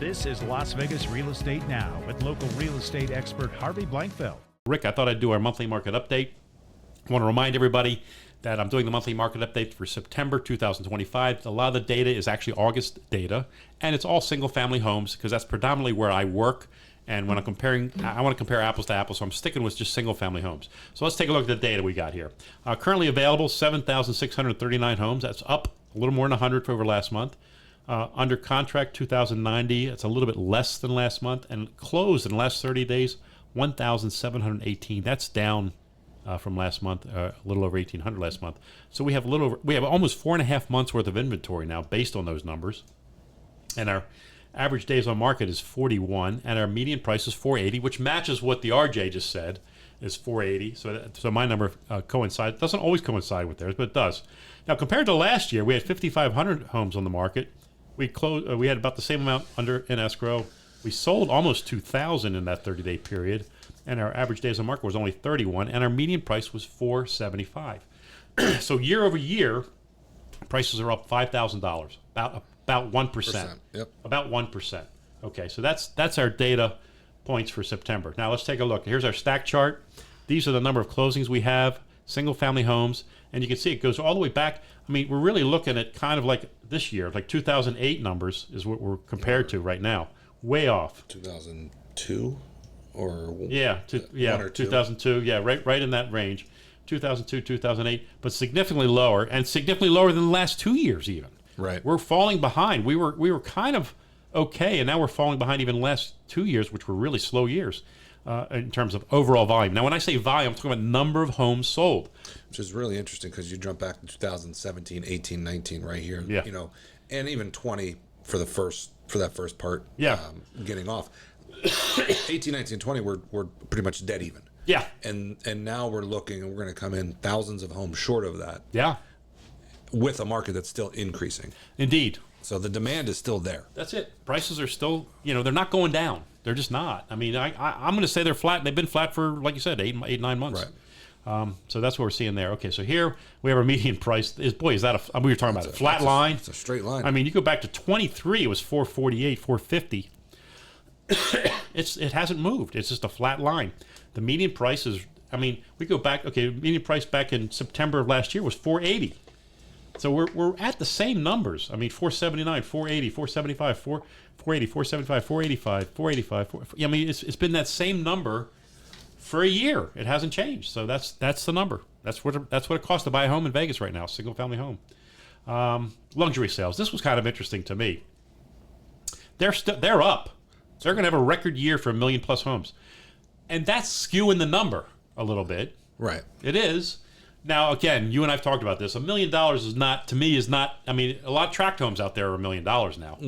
This is Las Vegas Real Estate Now with local real estate expert Harvey Blankfeld. Rick, I thought I'd do our monthly market update. I want to remind everybody that I'm doing the monthly market update for September 2025. A lot of the data is actually August data, and it's all single-family homes because that's predominantly where I work. And when I'm comparing, I want to compare apples to apples, so I'm sticking with just single-family homes. So let's take a look at the data we got here. Currently available, 7,639 homes. That's up a little more than 100 over last month. Under contract, 2,090. It's a little bit less than last month. And closed in the last 30 days, 1,718. That's down from last month, a little over 1,800 last month. So we have almost 4.5 months worth of inventory now based on those numbers. And our average days on market is 41, and our median price is 480, which matches what the RJ just said is 480. So my number coincides. Doesn't always coincide with theirs, but it does. Now compared to last year, we had 5,500 homes on the market. We had about the same amount in escrow. We sold almost 2,000 in that 30-day period, and our average days on market was only 31, and our median price was 475. So year over year, prices are up $5,000, about 1%. Yep. About 1%. Okay, so that's our data points for September. Now let's take a look. Here's our stack chart. These are the number of closings we have, single-family homes, and you can see it goes all the way back. I mean, we're really looking at kind of like this year, like 2008 numbers is what we're compared to right now. Way off. 2002 or yeah, 2002. Yeah, right in that range. 2002, 2008, but significantly lower, and significantly lower than the last 2 years even. Right. We're falling behind. We were kind of okay, and now we're falling behind even the last 2 years, which were really slow years in terms of overall volume. Now, when I say volume, I'm talking about number of homes sold. Which is really interesting because you jump back to 2017, 18, 19 right here. Yeah. You know, and even 20 for that first part. Yeah. Getting off. 18, 19, 20 we're pretty much dead even. Yeah. And now we're looking, and we're going to come in thousands of homes short of that. Yeah. With a market that's still increasing. Indeed. So the demand is still there. That's it. Prices are still, they're not going down. They're just not. I mean, I'm going to say they're flat. They've been flat for, like you said, 9 months. Right. So that's what we're seeing there. Okay, so here we have our median price. Is that we were talking about a flat line. It's a straight line. I mean, you go back to 23, it was 448, 450. It hasn't moved. It's just a flat line. The median price is, we go back, median price back in September of last year was 480. So we're at the same numbers. 479, 480, 475, 480, 475, 485, 485. It's been that same number for a year. It hasn't changed. So that's the number. That's what it costs to buy a home in Vegas right now, single family home. Luxury sales. This was kind of interesting to me. They're up. They're going to have a record year for 1 million plus homes, and that's skewing the number a little bit. Right. It is. Now, again, you and I've talked about this. $1 million is not, a lot of tract homes out there are $1 million now.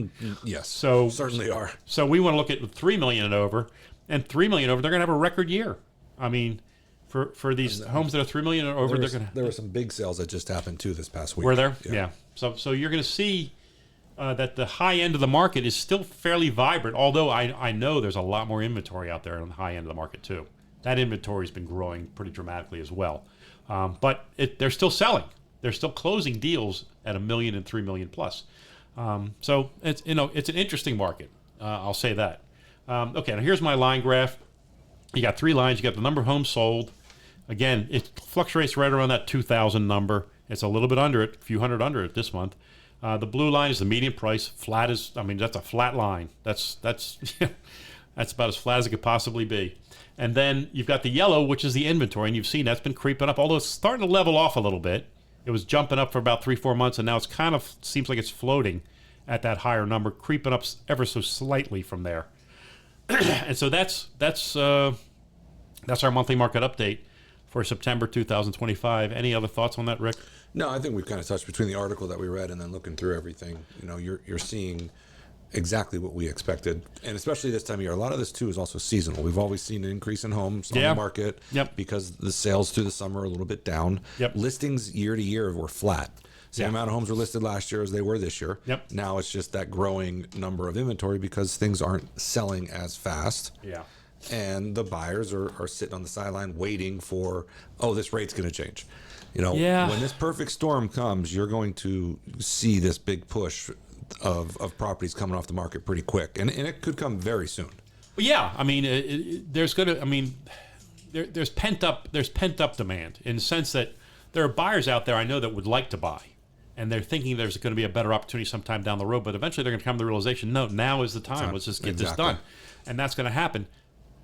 Yes, so certainly are. So we want to look at $3 million and over, and $3 million over, they're going to have a record year. For these homes that are $3 million and over, there were some big sales that just happened too this past week. Were there? Yeah. So you're going to see that the high end of the market is still fairly vibrant, although I know there's a lot more inventory out there on the high end of the market too. That inventory has been growing pretty dramatically as well. But they're still selling. They're still closing deals at $1 million and $3 million plus. So it's an interesting market. I'll say that. Okay, now here's my line graph. You got 3 lines. You got the number of homes sold. Again, it fluctuates right around that 2,000 number. It's a little bit under it, a few hundred under it this month. The blue line is the median price. That's a flat line. That's that's about as flat as it could possibly be. And then you've got the yellow, which is the inventory, and you've seen that's been creeping up, although it's starting to level off a little bit. It was jumping up for about 3-4 months, and now it's kind of seems like it's floating at that higher number, creeping up ever so slightly from there. And so that's our monthly market update for September 2025. Any other thoughts on that, Rick? No, I think we've kind of touched between the article that we read and then looking through everything. You're seeing exactly what we expected, and especially this time of year. A lot of this too is also seasonal. We've always seen an increase in homes on the market because the sales through the summer are a little bit down. Listings year to year were flat. Same amount of homes were listed last year as they were this year. Now it's just that growing number of inventory because things aren't selling as fast. And the buyers are sitting on the sideline waiting for, this rate's going to change. When this perfect storm comes, you're going to see this big push of properties coming off the market pretty quick, and it could come very soon. Well, yeah, I mean, there's pent up demand in the sense that there are buyers out there I know that would like to buy, and they're thinking there's going to be a better opportunity sometime down the road, but eventually they're going to come to the realization, no, now is the time. Let's just get this done, and that's going to happen.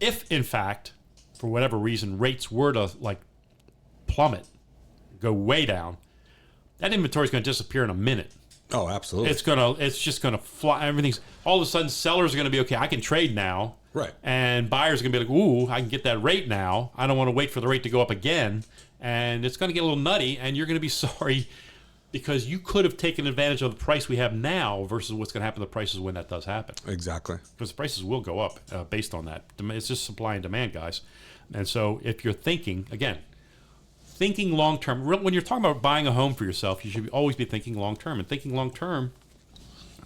If in fact, for whatever reason, rates were to like plummet, go way down, that inventory is going to disappear in a minute. Oh, absolutely. It's just gonna fly. Everything's all of a sudden sellers are gonna be okay. I can trade now, right? And buyers are gonna be like, ooh, I can get that rate now. I don't want to wait for the rate to go up again, and it's gonna get a little nutty. And you're gonna be sorry because you could have taken advantage of the price we have now versus what's gonna happen to the prices when that does happen. Exactly. Because the prices will go up based on that. It's just supply and demand, guys. And so if you're thinking long term, when you're talking about buying a home for yourself, you should always be thinking long term. And thinking long term,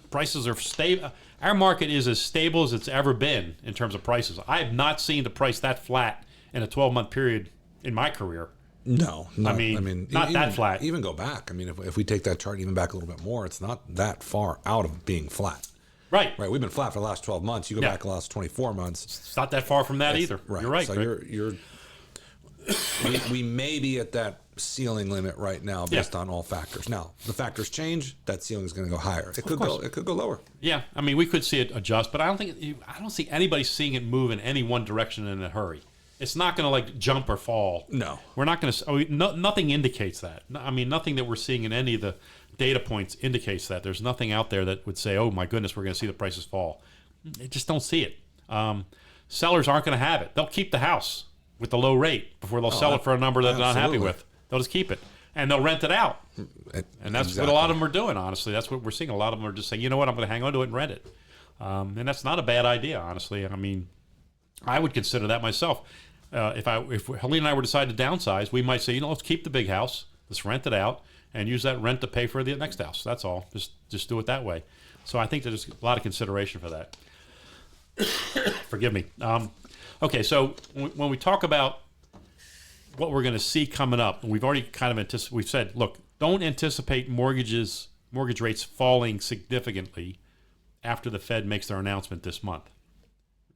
prices are stable. Our market is as stable as it's ever been in terms of prices. I have not seen the price that flat in a 12-month period in my career. No, not even, that flat. Even go back. I mean, if we take that chart even back a little bit more, it's not that far out of being flat. Right. We've been flat for the last 12 months. You go back the last 24 months. It's not that far from that either. Right. You're right. So we may be at that ceiling limit right now based on all factors. Now, the factors change, that ceiling is going to go higher. It could go lower. Yeah, I mean, we could see it adjust, but I don't see anybody seeing it move in any one direction in a hurry. It's not going to like jump or fall. No. We're not going to nothing indicates that. I mean, nothing that we're seeing in any of the data points indicates that. There's nothing out there that would say, "Oh my goodness, we're going to see the prices fall." They just don't see it. Sellers aren't going to have it. They'll keep the house with the low rate before they'll sell it for a number that they're not happy with. They'll just keep it. And they'll rent it out. And that's what a lot of them are doing, honestly. That's what we're seeing. A lot of them are just saying, you know what, I'm going to hang on to it and rent it. And that's not a bad idea, honestly. I mean, I would consider that myself. If Helene and I were to decide to downsize, we might say, you know, let's keep the big house. Let's rent it out and use that rent to pay for the next house. That's all. Just do it that way. So I think there's a lot of consideration for that. Forgive me. Okay, so when we talk about what we're going to see coming up, we've already kind of we've said, look, don't anticipate mortgage rates falling significantly after the Fed makes their announcement this month.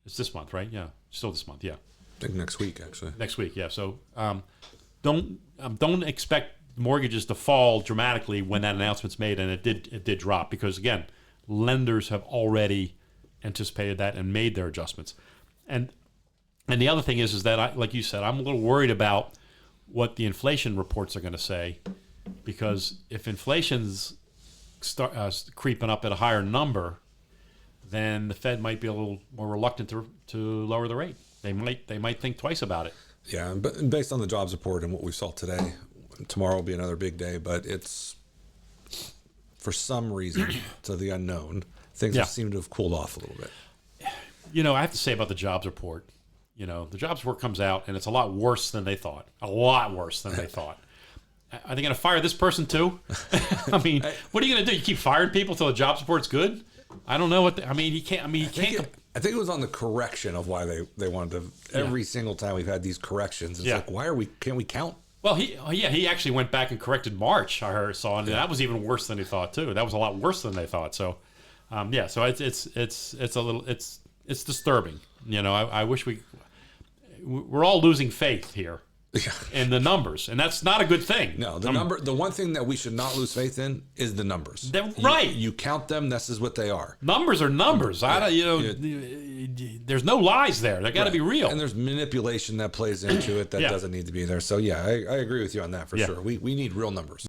It's this month, right? Yeah, still this month. Yeah, I think next week, actually. Next week, yeah. So don't expect mortgages to fall dramatically when that announcement's made, and it did drop because again, lenders have already anticipated that and made their adjustments. And the other thing is that, like you said, I'm a little worried about what the inflation reports are going to say, because if inflation's creeping up at a higher number, then the Fed might be a little more reluctant to lower the rate. They might think twice about it. Yeah, but based on the jobs report and what we saw today, tomorrow will be another big day, but it's, for some reason, to the unknown, things have seemed to have cooled off a little bit. You know, I have to say about the jobs report, you know, the jobs report comes out and it's a lot worse than they thought. A lot worse than they thought. Are they going to fire this person too? I mean, what are you going to do? You keep firing people till the jobs report's good? I don't know what. I mean, you can't. I mean, you can't. I think it was on the correction of why they wanted to. Every single time we've had these corrections, it's like, why can't we count? Well, he actually went back and corrected March. I saw, and that was even worse than he thought too. That was a lot worse than they thought. So, so it's a little it's disturbing. You know, I wish we're all losing faith here in the numbers, and that's not a good thing. No, the one thing that we should not lose faith in is the numbers. Right. You count them. This is what they are. Numbers are numbers. There's no lies there. They got to be real. And there's manipulation that plays into it that doesn't need to be there. So I agree with you on that for sure. We need real numbers.